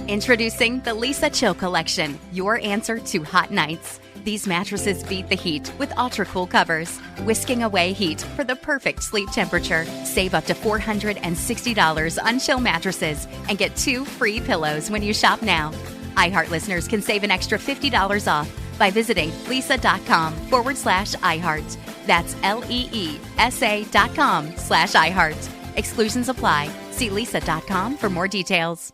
Introducing the Lisa Chill Collection, your answer to hot nights. These mattresses beat the heat with ultra-cool covers, whisking away heat for the perfect sleep temperature. Save up to $460 on Chill mattresses and get 2 free pillows when you shop now. iHeart listeners can save an extra $50 off by visiting lisa.com/iHeart. That's LEESA.com/iHeart. Exclusions apply. See lisa.com for more details.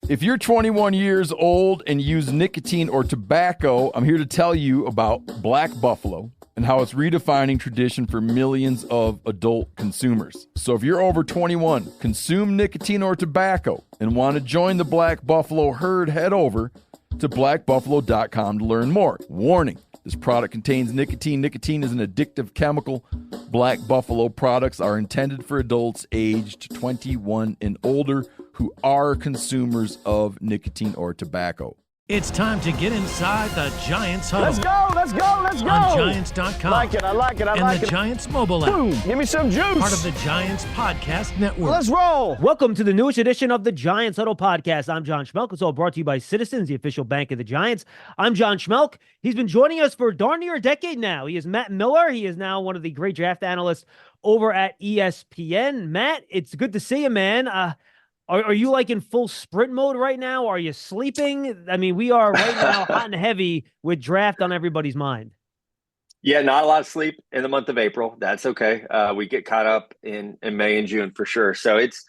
If you're 21 years old and use nicotine or tobacco, I'm here to tell you about Black Buffalo and how it's redefining tradition for millions of adult consumers. So if you're over 21, consume nicotine or tobacco, and want to join the Black Buffalo herd, head over to blackbuffalo.com to learn more. Warning, this product contains nicotine. Nicotine is an addictive chemical. Black Buffalo products are intended for adults aged 21 and older who are consumers of nicotine or tobacco. It's time to get inside the Giants Huddle. Let's go, let's go, let's go. On Giants.com. I like it. And the Giants mobile app. Boom, give me some juice. Part of the Giants Podcast Network. Let's roll. Welcome to the newest edition of the Giants Huddle Podcast. I'm John Schmeelk. It's all brought to you by Citizens, the official bank of the Giants. I'm John Schmeelk. He's been joining us for darn near a decade now. He is Matt Miller. He is now one of the great draft analysts over at ESPN. Matt, it's good to see you, man. Are you like in full sprint mode right now? Are you sleeping? I mean, we are right now hot and heavy with draft on everybody's mind. Yeah, not a lot of sleep in the month of April. That's okay. We get caught up in May and June for sure. So it's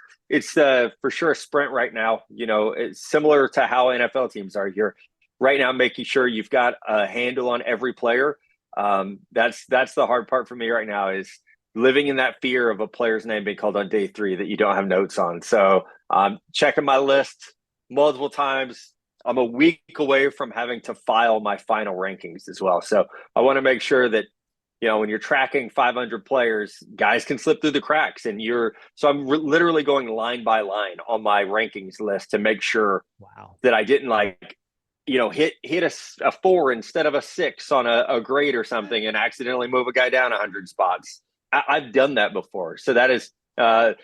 for sure a sprint right now. You know, it's similar to how NFL teams are here right now, making sure you've got a handle on every player. That's the hard part for me right now, is living in that fear of a player's name being called on day 3 that you don't have notes on. So checking my list multiple times. I'm a week away from having to file my final rankings as well. So I want to make sure that, you know, when you're tracking 500 players, guys can slip through the cracks. And I'm literally going line by line on my rankings list to make sure that I didn't hit a 4 instead of a 6 on a grade or something and accidentally move a guy down 100 spots. I've done that before. So that is a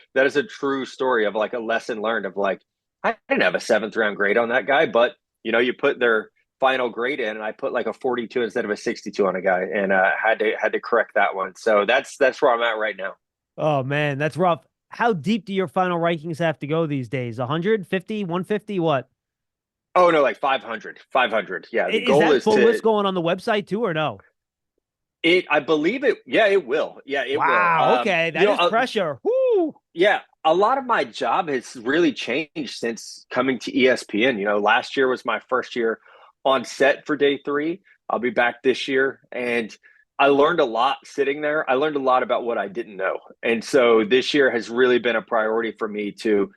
true story of like a lesson learned of like, I didn't have a 7th round grade on that guy, but you know, you put their final grade in and I put like a 42 instead of a 62 on a guy, and had to correct that one. So that's where I'm at right now. Oh man, that's rough. How deep do your final rankings have to go these days? 150, 150, what? Oh no, like 500. Yeah. The goal is full list going on the website too, or no? I believe it. Yeah, it will. Yeah, it will. Wow. Okay. That is pressure. Woo. Yeah. A lot of my job has really changed since coming to ESPN. You know, last year was my first year on set for day 3. I'll be back this year. And I learned a lot sitting there. I learned a lot about what I didn't know. And so this year has really been a priority for me to,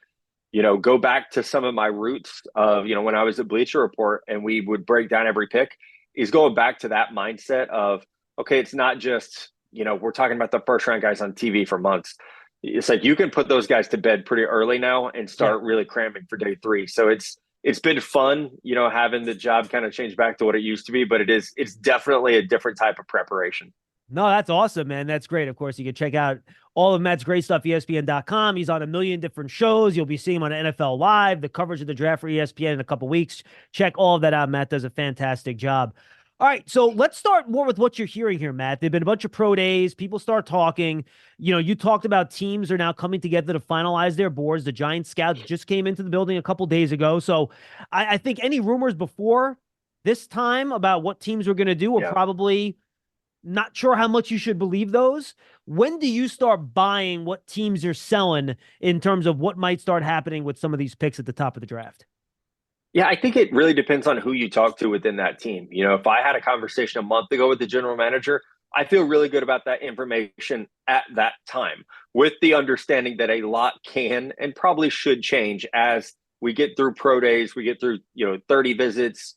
you know, go back to some of my roots of, you know, when I was at Bleacher Report and we would break down every pick, is going back to that mindset of, okay, it's not just, you know, we're talking about the first round guys on TV for months. It's like you can put those guys to bed pretty early now and start really cramming for day 3. So it's been fun, you know, having the job kind of change back to what it used to be, but it's definitely a different type of preparation. No, that's awesome, man. That's great. Of course, you can check out all of Matt's great stuff, ESPN.com. He's on a million different shows. You'll be seeing him on NFL Live, the coverage of the draft for ESPN in a couple weeks. Check all of that out. Matt does a fantastic job. All right, so let's start more with what you're hearing here, Matt. There've been a bunch of pro days. People start talking. You know, you talked about teams are now coming together to finalize their boards. The Giants scouts just came into the building a couple days ago. So I think any rumors before this time about what teams were going to do were probably not sure how much you should believe those. When do you start buying what teams are selling in terms of what might start happening with some of these picks at the top of the draft? Yeah, I think it really depends on who you talk to within that team. You know, if I had a conversation a month ago with the general manager, I feel really good about that information at that time, with the understanding that a lot can and probably should change as we get through pro days, we get through, 30 visits,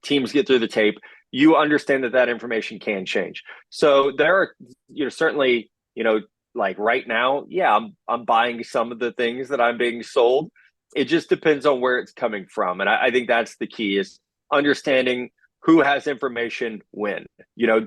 teams get through the tape. You understand that information can change. So there are, certainly, like right now, I'm buying some of the things that I'm being sold. It just depends on where it's coming from. And I think that's the key, is understanding who has information when.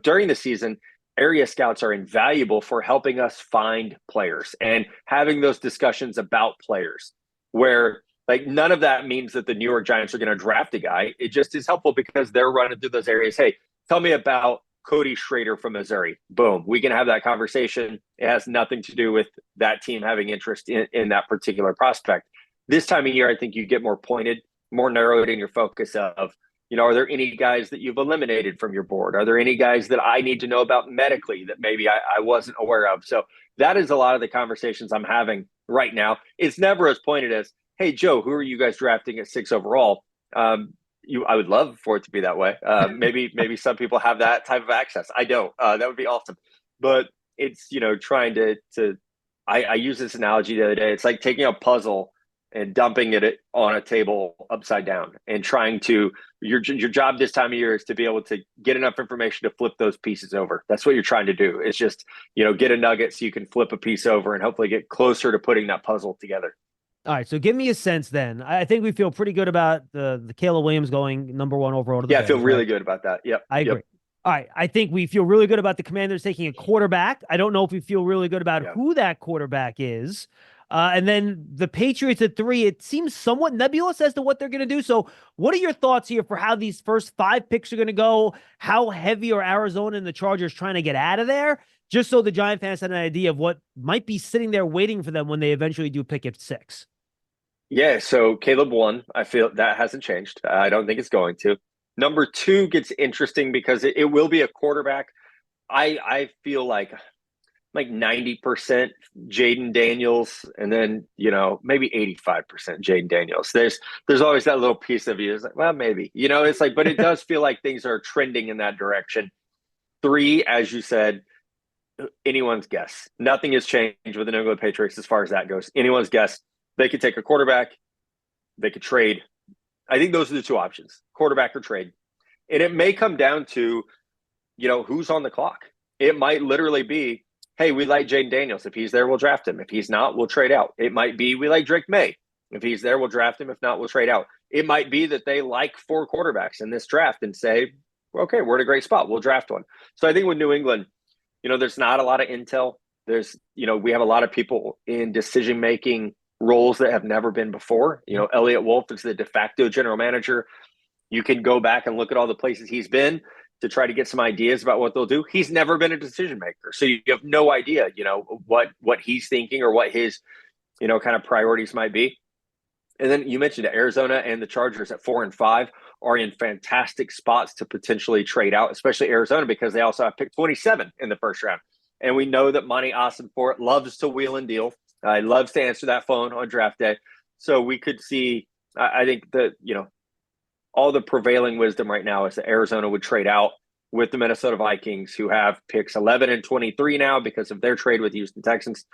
During the season, area scouts are invaluable for helping us find players and having those discussions about players where, Like, none of that means that the New York Giants are going to draft a guy. It just is helpful because they're running through those areas. Hey, tell me about Cody Schrader from Missouri. Boom. We can have that conversation. It has nothing to do with that team having interest in that particular prospect. This time of year, I think you get more pointed, more narrowed in your focus of, are there any guys that you've eliminated from your board? Are there any guys that I need to know about medically that maybe I wasn't aware of? So that is a lot of the conversations I'm having right now. It's never as pointed as, hey, Joe, who are you guys drafting at 6 overall? I would love for it to be that way. Maybe some people have that type of access. I don't. That would be awesome. But it's, trying to I use this analogy the other day. It's like taking a puzzle and dumping it on a table upside down and trying to, your job this time of year is to be able to get enough information to flip those pieces over. That's what you're trying to do. It's just, get a nugget so you can flip a piece over and hopefully get closer to putting that puzzle together. All right, so give me a sense then. I think we feel pretty good about the Caleb Williams going number 1 overall to the Bears, I feel really right? good about that. Yep. I agree. All right, I think we feel really good about the Commanders taking a quarterback. I don't know if we feel really good about who that quarterback is. And then the Patriots at 3, it seems somewhat nebulous as to what they're going to do. So what are your thoughts here for how these first 5 picks are going to go? How heavy are Arizona and the Chargers trying to get out of there? Just so the Giant fans had an idea of what might be sitting there waiting for them when they eventually do pick at 6. Yeah, so Caleb 1, I feel that hasn't changed. I don't think it's going to. Number 2 gets interesting because it will be a quarterback. I feel like 90% Jaden Daniels, and then, maybe 85% Jaden Daniels. There's always that little piece of you is like, well, maybe, it's like, but it does feel like things are trending in that direction. 3, as you said, anyone's guess. Nothing has changed with the New England Patriots as far as that goes. Anyone's guess. They could take a quarterback. They could trade. I think those are the 2 options, quarterback or trade. And it may come down to, who's on the clock. It might literally be, hey, we like Jaden Daniels. If he's there, we'll draft him. If he's not, we'll trade out. It might be we like Drake May. If he's there, we'll draft him. If not, we'll trade out. It might be that they like 4 quarterbacks in this draft and say, okay, we're in a great spot. We'll draft one. So I think with New England, there's not a lot of intel. There's, we have a lot of people in decision-making roles that have never been before. Elliot Wolf is the de facto general manager. You can go back and look at all the places he's been to try to get some ideas about what they'll do. He's never been a decision maker. So you have no idea, what he's thinking or what his, kind of priorities might be. And then you mentioned Arizona and the Chargers at 4 and 5 are in fantastic spots to potentially trade out, especially Arizona, because they also have pick 27 in the first round. And we know that Monty Ossenfort loves to wheel and deal. He loves to answer that phone on draft day. So we could see, I think that, all the prevailing wisdom right now is that Arizona would trade out with the Minnesota Vikings, who have picks 11 and 23 now because of their trade with Houston Texans,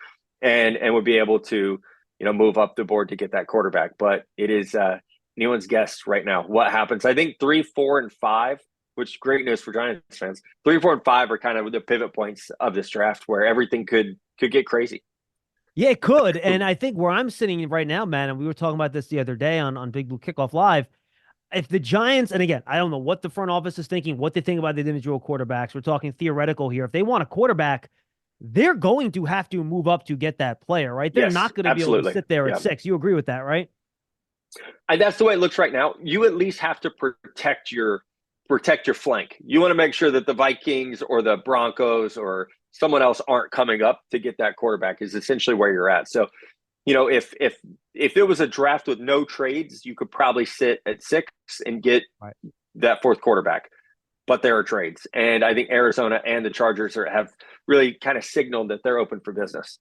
and would be able to, move up the board to get that quarterback. But it is anyone's guess right now what happens. I think 3, 4, and 5, which is great news for Giants fans. 3, 4, and 5 are kind of the pivot points of this draft where everything could get crazy. Yeah, it could. And I think where I'm sitting right now, man, and we were talking about this the other day on Big Blue Kickoff Live, if the Giants, and again, I don't know what the front office is thinking, what they think about the individual quarterbacks. We're talking theoretical here. If they want a quarterback, they're going to have to move up to get that player, right? They're not going to be able to sit there at 6. You agree with that, right? And that's the way it looks right now. You at least have to protect your flank. You want to make sure that the Vikings or the Broncos or someone else aren't coming up to get that quarterback is essentially where you're at. So, if it was a draft with no trades, you could probably sit at 6 and get that 4th quarterback. But there are trades. And I think Arizona and the Chargers have really kind of signaled that they're open for business.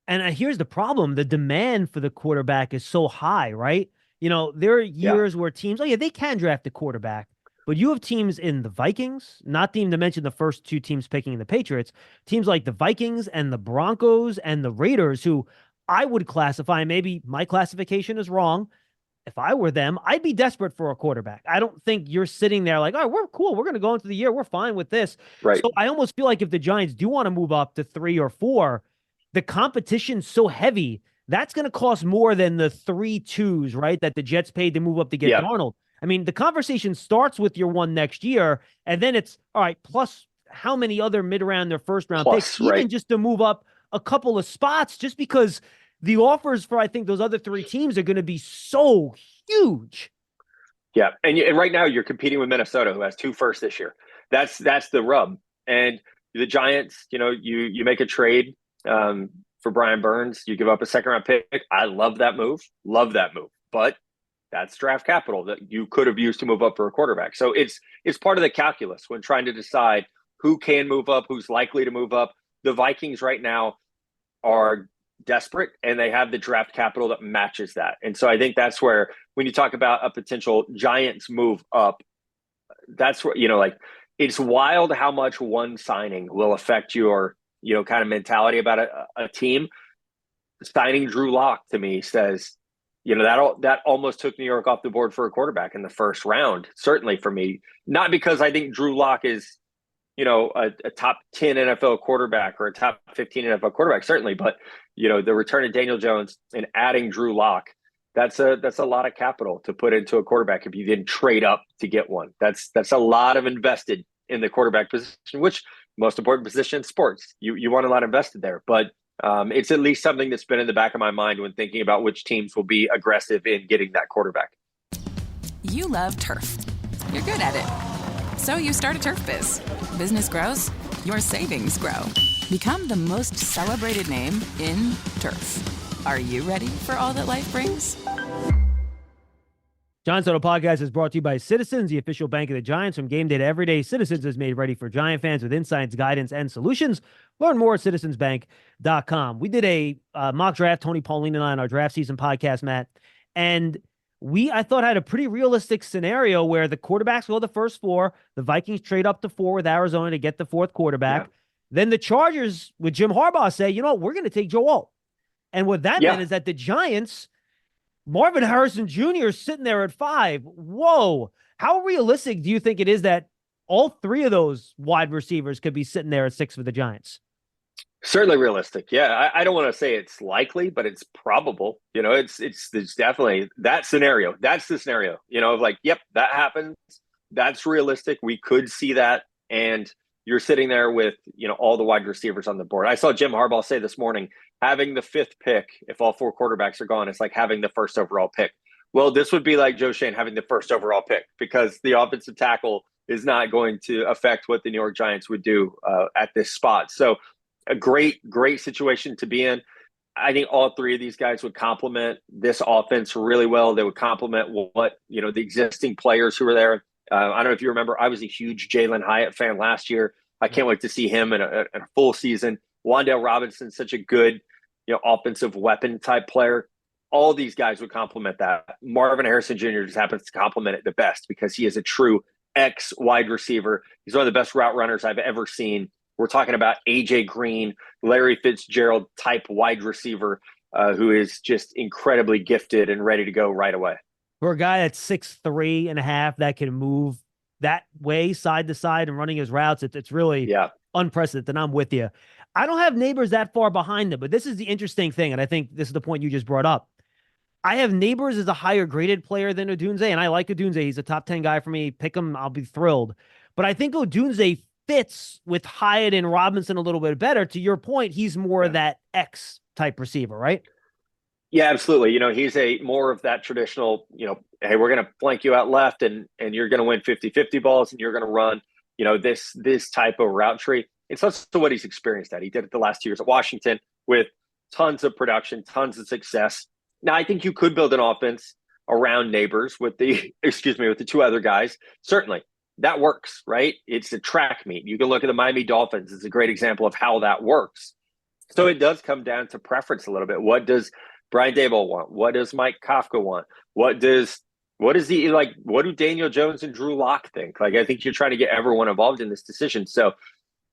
And here's the problem. The demand for the quarterback is so high, right? There are years where teams, they can draft a quarterback. But you have teams in the Vikings, not even to mention the first 2 teams picking the Patriots, teams like the Vikings and the Broncos and the Raiders, who I would classify, maybe my classification is wrong. If I were them, I'd be desperate for a quarterback. I don't think you're sitting there like, we're cool. We're going to go into the year. We're fine with this. Right. So I almost feel like if the Giants do want to move up to 3 or 4, the competition's so heavy, that's going to cost more than the 3 2s, right, that the Jets paid to move up to get Darnold. I mean, the conversation starts with your 1 next year, and then it's, all right, plus how many other mid-round or first-round picks, even just to move up a couple of spots, just because the offers for, I think, those other three teams are going to be so huge. Yeah, and right now you're competing with Minnesota, who has 2 firsts this year. That's the rub. And the Giants, you make a trade for Brian Burns, you give up a 2nd-round pick. I love that move, but that's draft capital that you could have used to move up for a quarterback. So it's part of the calculus when trying to decide who can move up, who's likely to move up. The Vikings right now are desperate, and they have the draft capital that matches that. And so I think that's where, when you talk about a potential Giants move up, that's where, it's wild how much one signing will affect your, kind of mentality about a team. Signing Drew Lock to me says, that almost took New York off the board for a quarterback in the 1st round, certainly for me. Not because I think Drew Lock is, a top 10 NFL quarterback or a top 15 NFL quarterback, certainly. But, the return of Daniel Jones and adding Drew Lock, that's a lot of capital to put into a quarterback if you didn't trade up to get one. That's a lot of invested in the quarterback position, which most important position in sports. You want a lot invested there. But it's at least something that's been in the back of my mind when thinking about which teams will be aggressive in getting that quarterback. You love turf. You're good at it. So you start a turf biz. Business grows, your savings grow. Become the most celebrated name in turf. Are you ready for all that life brings? Giants Huddle Podcast is brought to you by Citizens, the official bank of the Giants. From game day to every day, Citizens is made ready for Giant fans with insights, guidance, and solutions. Learn more at citizensbank.com. We did a mock draft, Tony Pauline and I, on our draft season podcast, Matt, and I thought, had a pretty realistic scenario where the quarterbacks go the first 4, the Vikings trade up to 4 with Arizona to get the 4th quarterback. Yeah. Then the Chargers with Jim Harbaugh say, we're going to take Joe Alt. And what that meant is that the Giants, Marvin Harrison Jr. is sitting there at 5. Whoa. How realistic do you think it is that all 3 of those wide receivers could be sitting there at 6 for the Giants? Certainly realistic. Yeah. I don't want to say it's likely, but it's probable. It's definitely that scenario. That's the scenario, of like, yep, that happens. That's realistic. We could see that. And you're sitting there with, all the wide receivers on the board. I saw Jim Harbaugh say this morning, having the 5th pick, if all 4 quarterbacks are gone, it's like having the 1st overall pick. Well, this would be like Joe Schoen having the 1st overall pick, because the offensive tackle is not going to affect what the New York Giants would do at this spot. So a great situation to be in. I think all 3 of these guys would complement this offense really well. They would complement what, the existing players who are there. I don't know if you remember, I was a huge Jalen Hyatt fan last year. I can't wait to see him in a full season. Wan'Dale Robinson, such a good, offensive weapon type player. All these guys would complement that. Marvin Harrison Jr. just happens to complement it the best because he is a true X wide receiver. He's one of the best route runners I've ever seen. We're talking about AJ Green, Larry Fitzgerald type wide receiver who is just incredibly gifted and ready to go right away. For a guy that's 6'3.5", that can move that way, side to side, and running his routes, it's really unprecedented. And I'm with you. I don't have Neighbors that far behind them, but this is the interesting thing, and I think this is the point you just brought up. I have Neighbors as a higher graded player than Odunze, and I like Odunze. He's a top 10 guy for me. Pick him, I'll be thrilled. But I think Odunze fits with Hyatt and Robinson a little bit better. To your point, he's more of that X type receiver, right? Yeah, absolutely. He's more of that traditional, hey, we're going to flank you out left and you're going to win 50-50 balls and you're going to run, this type of route tree. It's also what he's experienced at. He did it the last 2 years at Washington with tons of production, tons of success. Now, I think you could build an offense around Neighbors with the 2 other guys. Certainly, that works, right? It's a track meet. You can look at the Miami Dolphins. It's a great example of how that works. So it does come down to preference a little bit. What does Brian Daboll want? What does Mike Kafka want? What do Daniel Jones and Drew Lock think? Like, I think you're trying to get everyone involved in this decision. So,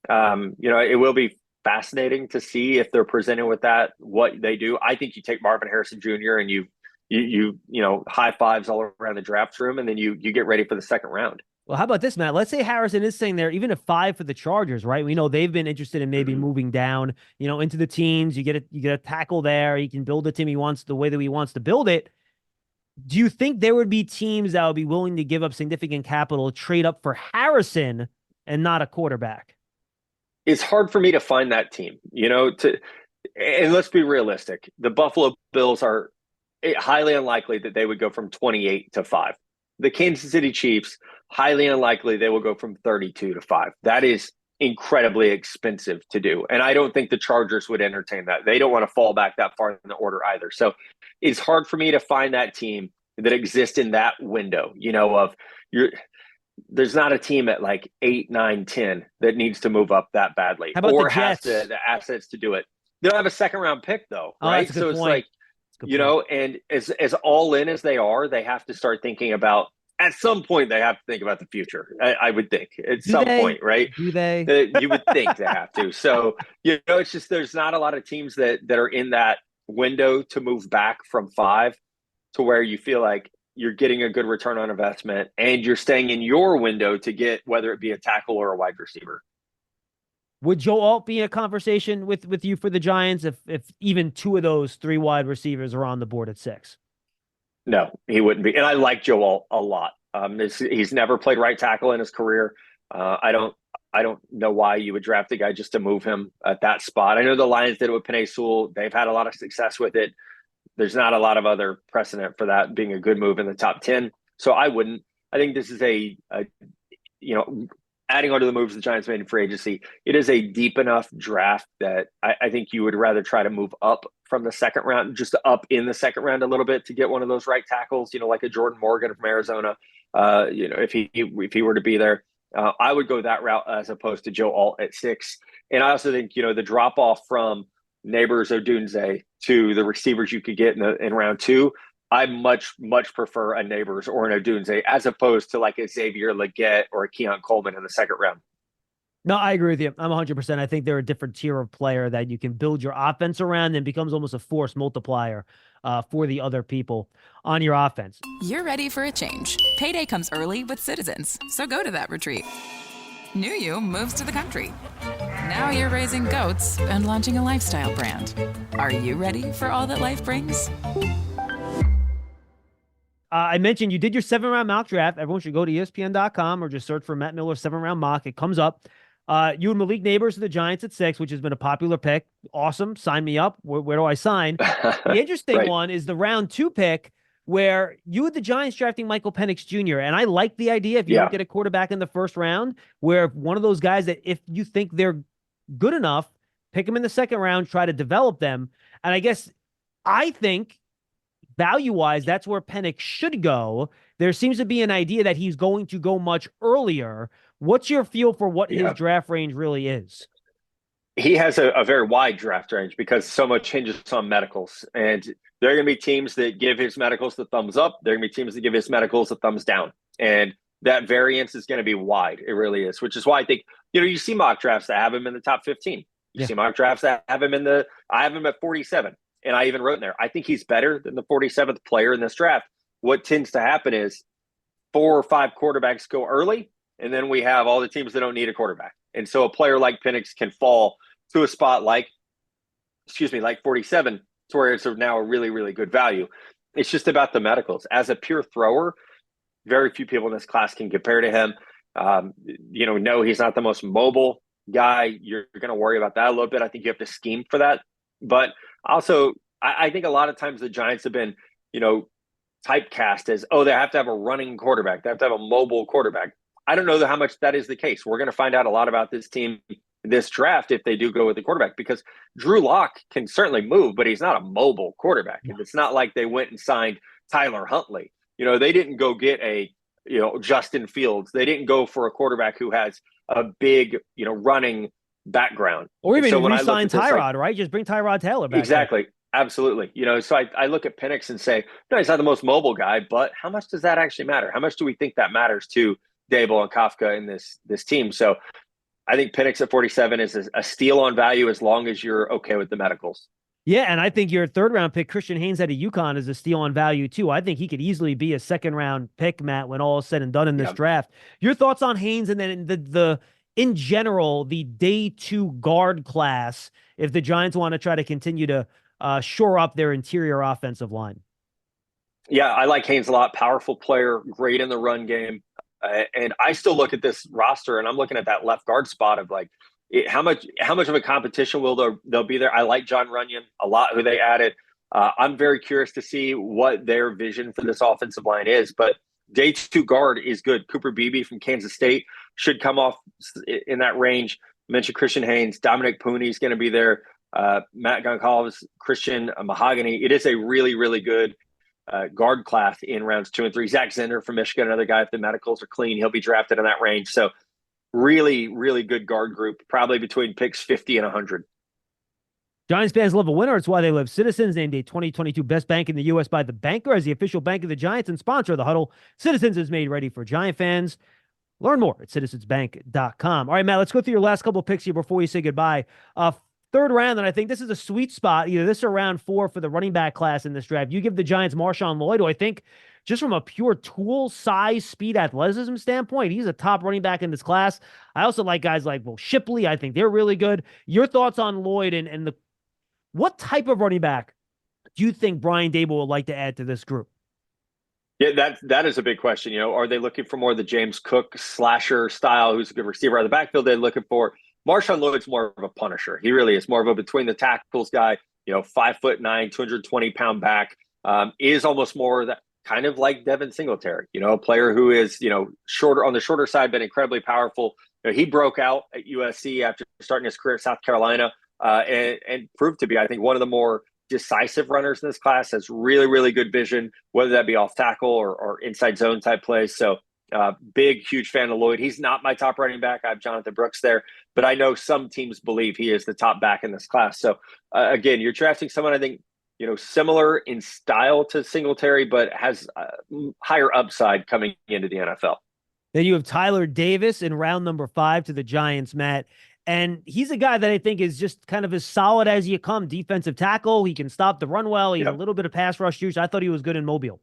it will be fascinating to see if they're presented with that, what they do. I think you take Marvin Harrison Jr. and you high fives all around the draft room, and then you get ready for the 2nd round. Well, how about this, Matt? Let's say Harrison is sitting there, even at 5 for the Chargers, right? We know they've been interested in maybe moving down, into the teens. You get a tackle there. He can build the team he wants the way that he wants to build it. Do you think there would be teams that would be willing to give up significant capital, trade up for Harrison and not a quarterback? It's hard for me to find that team. And let's be realistic. The Buffalo Bills are highly unlikely that they would go from 28 to 5. The Kansas City Chiefs, highly unlikely they will go from 32 to 5. That is incredibly expensive to do. And I don't think the Chargers would entertain that. They don't want to fall back that far in the order either. So it's hard for me to find that team that exists in that window, there's not a team at like 8, 9, 10 that needs to move up that badly How about or the has Jets? the assets to do it. They don't have a second round pick though, Oh, right? that's a good So it's point. like, and as all in as they are, they have to start thinking about, at some point, they have to think about the future. I would think at some point, right? Do they? You would think they have to. So, it's just there's not a lot of teams that are in that window to move back from 5 to where you feel like you're getting a good return on investment and you're staying in your window to get whether it be a tackle or a wide receiver. Would Joe Alt be in a conversation with you for the Giants if even 2 of those 3 wide receivers are on the board at 6? No, he wouldn't be. And I like Joe Alt a lot. He's never played right tackle in his career. I don't know why you would draft a guy just to move him at that spot. I know the Lions did it with Penei Sewell. They've had a lot of success with it. There's not a lot of other precedent for that being a good move in the top 10. So I wouldn't. I think this is adding on to the moves the Giants made in free agency, it is a deep enough draft that I think you would rather try to move up from the second round, just up in the second round a little bit to get one of those right tackles, like a Jordan Morgan from Arizona. If he were to be there, I would go that route as opposed to Joe Alt at 6. And I also think, the drop off from Neighbors Odunze to the receivers you could get in round 2, I much prefer a Neighbors or an Odunze as opposed to like a Xavier Legette or a Keon Coleman in the second round. No, I agree with you. I'm 100%. I think they're a different tier of player that you can build your offense around and becomes almost a force multiplier for the other people on your offense. You're ready for a change. Payday comes early with Citizens, so go to that retreat. New you moves to the country. Now you're raising goats and launching a lifestyle brand. Are you ready for all that life brings? I mentioned you did your 7-round mock draft. Everyone should go to ESPN.com or just search for Matt Miller 7-round mock. It comes up. You and Malik Neighbors to the Giants at 6, which has been a popular pick. Awesome. Sign me up. Where do I sign? The interesting one is the round 2 pick where you had the Giants drafting Michael Penix Jr. And I like the idea if you don't get a quarterback in the first round, where one of those guys that if you think they're good enough, pick them in the second round, try to develop them. And I think value-wise, that's where Penix should go. There seems to be an idea that he's going to go much earlier. What's your feel for what his draft range really is? He has a very wide draft range because so much hinges on medicals. And there are going to be teams that give his medicals the thumbs up. There are going to be teams that give his medicals the thumbs down. And that variance is going to be wide. It really is, which is why I think, you see mock drafts that have him in the top 15. You see mock drafts that have him I have him at 47. And I even wrote in there, I think he's better than the 47th player in this draft. What tends to happen is 4 or 5 quarterbacks go early, and then we have all the teams that don't need a quarterback. And so a player like Penix can fall to a spot like 47, to where it's now a really, really good value. It's just about the medicals. As a pure thrower, very few people in this class can compare to him. No, he's not the most mobile guy. You're going to worry about that a little bit. I think you have to scheme for that. But also, I think a lot of times the Giants have been, typecast as, they have to have a running quarterback. They have to have a mobile quarterback. I don't know how much that is the case. We're going to find out a lot about this team, this draft, if they do go with the quarterback, because Drew Lock can certainly move, but he's not a mobile quarterback. And it's not like they went and signed Tyler Huntley. They didn't go get a, Justin Fields. They didn't go for a quarterback who has a big, running background. Or even re-sign Tyrod, right? Just bring Tyrod Taylor back. Exactly. There. Absolutely. So I look at Penix and say, no, he's not the most mobile guy, but how much does that actually matter? How much do we think that matters to Dable and Kafka in this team? So I think Penix at 47 is a steal on value as long as you're okay with the medicals. Yeah, and I think your 3rd-round pick, Christian Haynes out of UConn, is a steal on value, too. I think he could easily be a 2nd-round pick, Matt, when all is said and done in this draft. Your thoughts on Haynes and then in general, the day 2 guard class, if the Giants want to try to continue to shore up their interior offensive line? Yeah, I like Haynes a lot. Powerful player, great in the run game. And I still look at this roster and I'm looking at that left guard spot of like, How much of a competition will they'll be there? I like John Runyon a lot, who they added. I'm very curious to see what their vision for this offensive line is. But day 2 guard is good. Cooper Beebe from Kansas State should come off in that range. I mentioned Christian Haynes, Dominic Pooney is going to be there. Matt Goncalves, Christian Mahogany. It is a really, really good guard class in rounds 2 and 3. Zach Zender from Michigan, another guy, if the medicals are clean, he'll be drafted in that range. So really, really good guard group, probably between picks 50 and 100. Giants fans love a winner. It's why they love Citizens, named a 2022 Best Bank in the U.S. by The Banker as the official bank of the Giants and sponsor of the Huddle. Citizens is made ready for Giant fans. Learn more at citizensbank.com. All right, Matt, let's go through your last couple of picks here before we say goodbye. Third round, and I think this is a sweet spot, either this or round 4 for the running back class in this draft. You give the Giants Marshawn Lloyd, who I think just from a pure tool, size, speed, athleticism standpoint, he's a top running back in this class. I also like guys like Will Shipley. I think they're really good. Your thoughts on Lloyd and what type of running back do you think Brian Daboll would like to add to this group? Yeah, that is a big question. Are they looking for more of the James Cook slasher style, who's a good receiver out of the backfield? They're looking for Marshawn Lloyd's more of a punisher. He really is more of a between the tackles guy. 5'9", 220-pound back. Is almost more that kind of like Devin Singletary. A player who is shorter on the shorter side, but incredibly powerful. He broke out at USC after starting his career at South Carolina, and proved to be, I think, one of the more decisive runners in this class. Has really, really good vision, whether that be off tackle or inside zone type plays. So huge fan of Lloyd. He's not my top running back. I have Jonathan Brooks there, but I know some teams believe he is the top back in this class. So again, you're drafting someone, I think, similar in style to Singletary, but has higher upside coming into the NFL. Then you have Tyler Davis in round number 5 to the Giants, Matt. And he's a guy that I think is just kind of as solid as you come. Defensive tackle. He can stop the run well. He's a little bit of pass rush juice. I thought he was good in Mobile.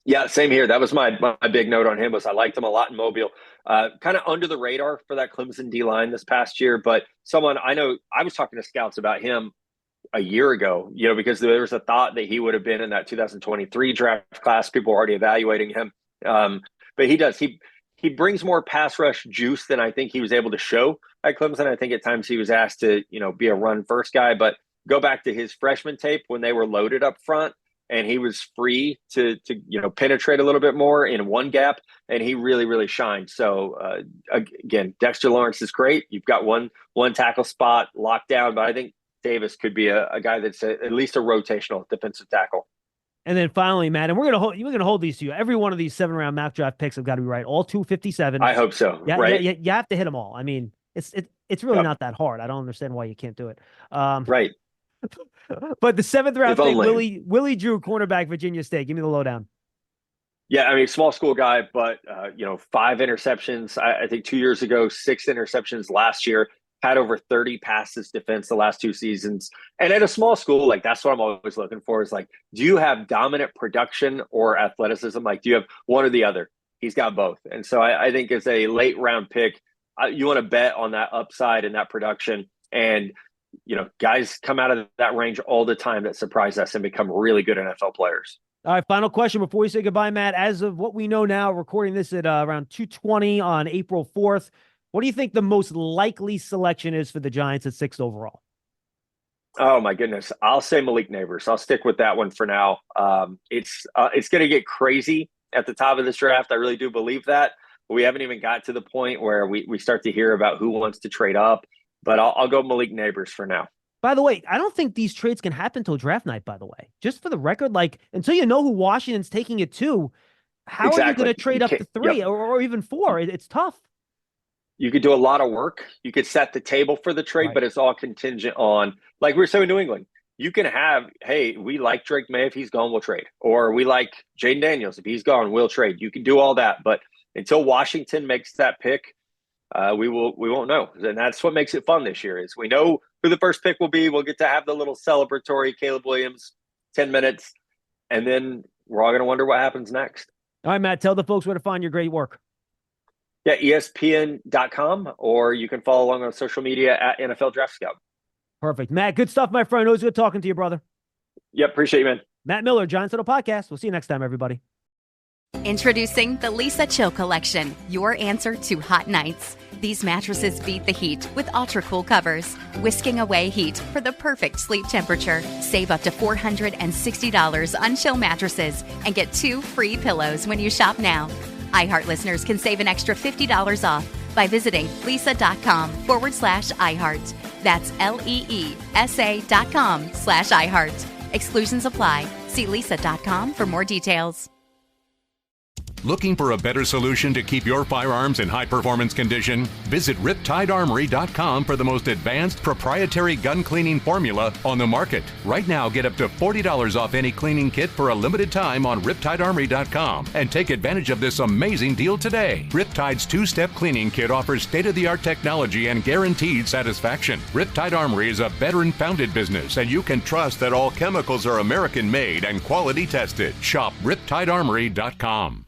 Yeah, same here. That was my big note on him, was I liked him a lot in Mobile. Kind of under the radar for that Clemson D-line this past year, but someone I know, I was talking to scouts about him a year ago, because there was a thought that he would have been in that 2023 draft class. People were already evaluating him. But he brings more pass rush juice than I think he was able to show at Clemson. I think at times he was asked to, be a run first guy, but go back to his freshman tape when they were loaded up front and he was free to penetrate a little bit more in one gap, and he really, really shined. So again, Dexter Lawrence is great. You've got one tackle spot locked down, but I think Davis could be a guy that's at least a rotational defensive tackle. And then finally, Matt, and we're gonna hold these to you. Every one of these 7-round mock draft picks have got to be right. All 257. I hope so. Yeah, right. Yeah, you have to hit them all. I mean, it's really not that hard. I don't understand why you can't do it. Right. But the 7th round pick, Willie Drew, cornerback, Virginia State. Give me the lowdown. Yeah, I mean, small school guy, but 5 interceptions. I think 2 years ago, 6 interceptions last year. Had over 30 passes defense the last 2 seasons. And at a small school, that's what I'm always looking for, is do you have dominant production or athleticism? Do you have one or the other? He's got both. And so I think as a late round pick, you want to bet on that upside and that production. And, guys come out of that range all the time that surprise us and become really good NFL players. All right, final question before we say goodbye, Matt. As of what we know now, recording this at around 2:20 on April 4th, what do you think the most likely selection is for the Giants at 6th overall? Oh my goodness. I'll say Malik Neighbors. I'll stick with that one for now. It's going to get crazy at the top of this draft. I really do believe that. But we haven't even got to the point where we start to hear about who wants to trade up. But I'll go Malik Neighbors for now. By the way, I don't think these trades can happen until draft night, by the way. Just for the record, until you know who Washington's taking it to, how are you going to trade up to 3 or even 4? It's tough. You could do a lot of work. You could set the table for the trade, but it's all contingent on, like we were saying in New England, you can have, hey, we like Drake May. If he's gone, we'll trade. Or we like Jaden Daniels. If he's gone, we'll trade. You can do all that. But until Washington makes that pick, we won't know. And that's what makes it fun this year, is we know who the first pick will be. We'll get to have the little celebratory Caleb Williams 10 minutes, and then we're all going to wonder what happens next. All right, Matt, tell the folks where to find your great work. Yeah, ESPN.com, or you can follow along on social media at NFL Draft Scout. Perfect. Matt, good stuff, my friend. Always good talking to you, brother. Yep, appreciate you, man. Matt Miller, Giants Huddle Podcast. We'll see you next time, everybody. Introducing the Lisa Chill Collection, your answer to hot nights. These mattresses beat the heat with ultra-cool covers, whisking away heat for the perfect sleep temperature. Save up to $460 on Chill mattresses and get 2 free pillows when you shop now. iHeart listeners can save an extra $50 off by visiting lisa.com/iHeart. That's LEESA.com/iHeart. Exclusions apply. See lisa.com for more details. Looking for a better solution to keep your firearms in high-performance condition? Visit RiptideArmory.com for the most advanced proprietary gun cleaning formula on the market. Right now, get up to $40 off any cleaning kit for a limited time on RiptideArmory.com and take advantage of this amazing deal today. Riptide's 2-step cleaning kit offers state-of-the-art technology and guaranteed satisfaction. Riptide Armory is a veteran-founded business, and you can trust that all chemicals are American-made and quality tested. Shop RiptideArmory.com.